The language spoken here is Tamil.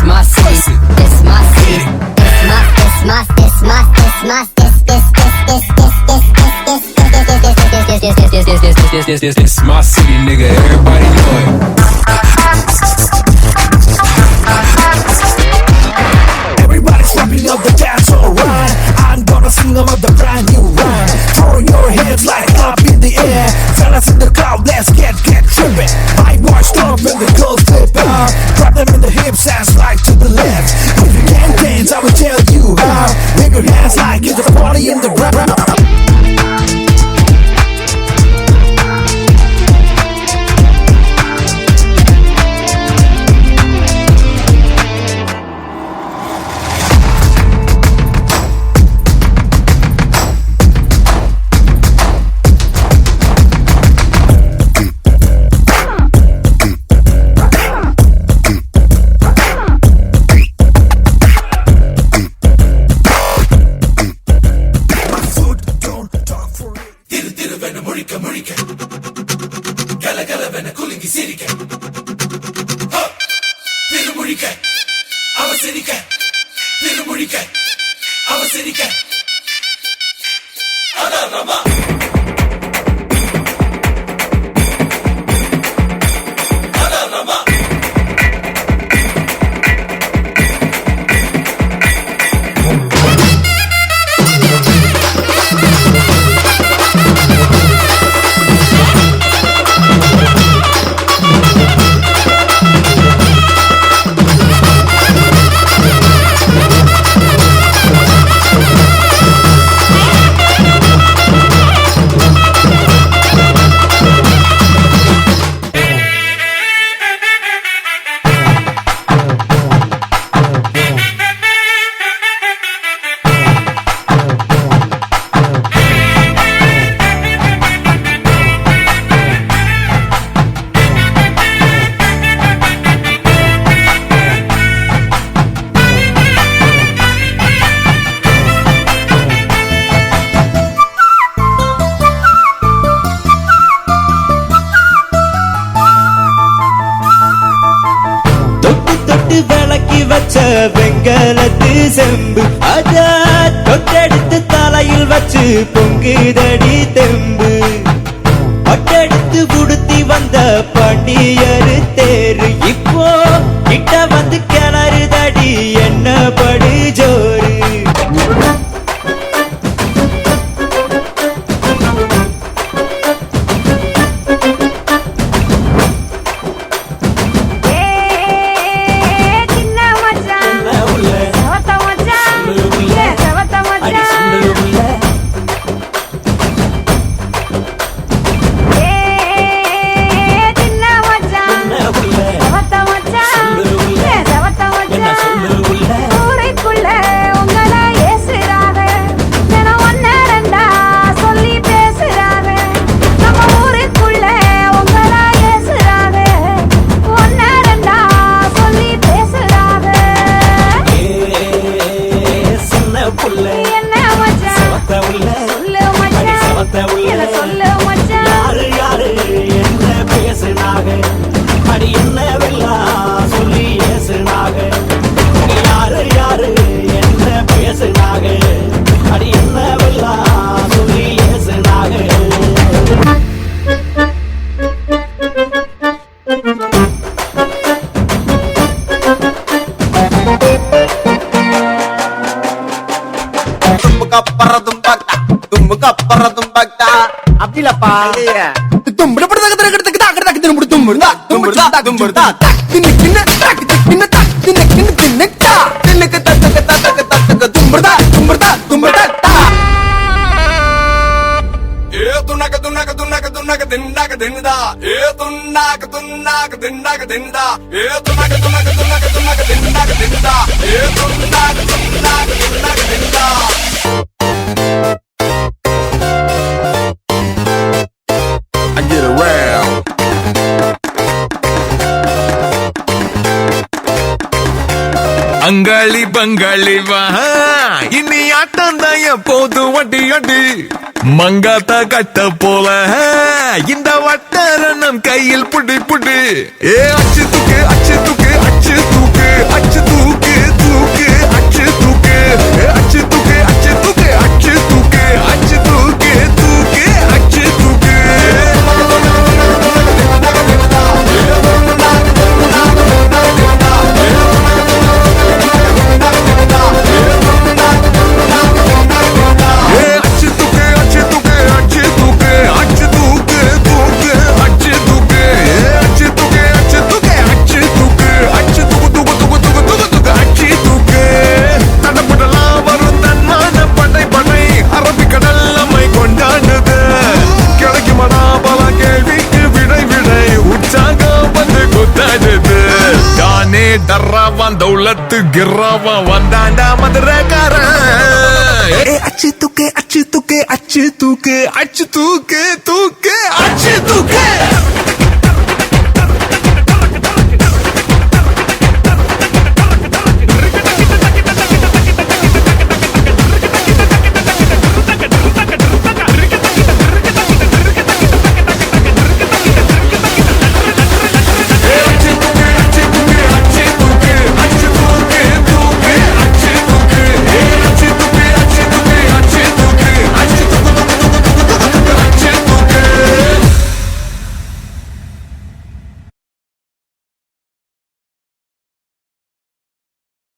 my city. This my city. This my city, nigga. Everybody know it. Everybody's jumping up the dance alright. I'm gonna sing about the brand new rhyme. Throw your hands like up in the air. Fellas in the crowd, let's get tripping. My boys stop when the girls flip out. Grab them in the hips and slide to the left. If you can't dance, I will tell you how. Wave your hands like it's a party in the ground. விளக்கி வச்ச வெங்கலத்து செம்பு அத தொட்டெடுத்து தலையில் வச்சு பொங்குதடி தெம்பு பட்டெடுத்து புடுத்தி வந்த பாண்டியரு தேரு இப்போ கிட்ட வந்து கிணறுதடி என்ன படு ஜோரு அப்படிலப்பா அங்காளி பங்காளி வா இனி ஆட்டம் தான் எப்போது வட்டி அடி மங்காத்தா கட்ட போல இந்த வட்டார நம் கையில் புடி புடி ஏ அச்சு தூக்கு அச்சு தூக்கு அச்சு தூக்கு அச்சு தூக்கு தர்றாவான் தௌலத்து கிர்றாவான் வந்தாண்டா மதுரக்காரன் அச்சு தூக்கு அச்சு தூக்கு அச்சு தூக்கு அச்சு தூக்கு தூக்கு அச்சு தூக்கு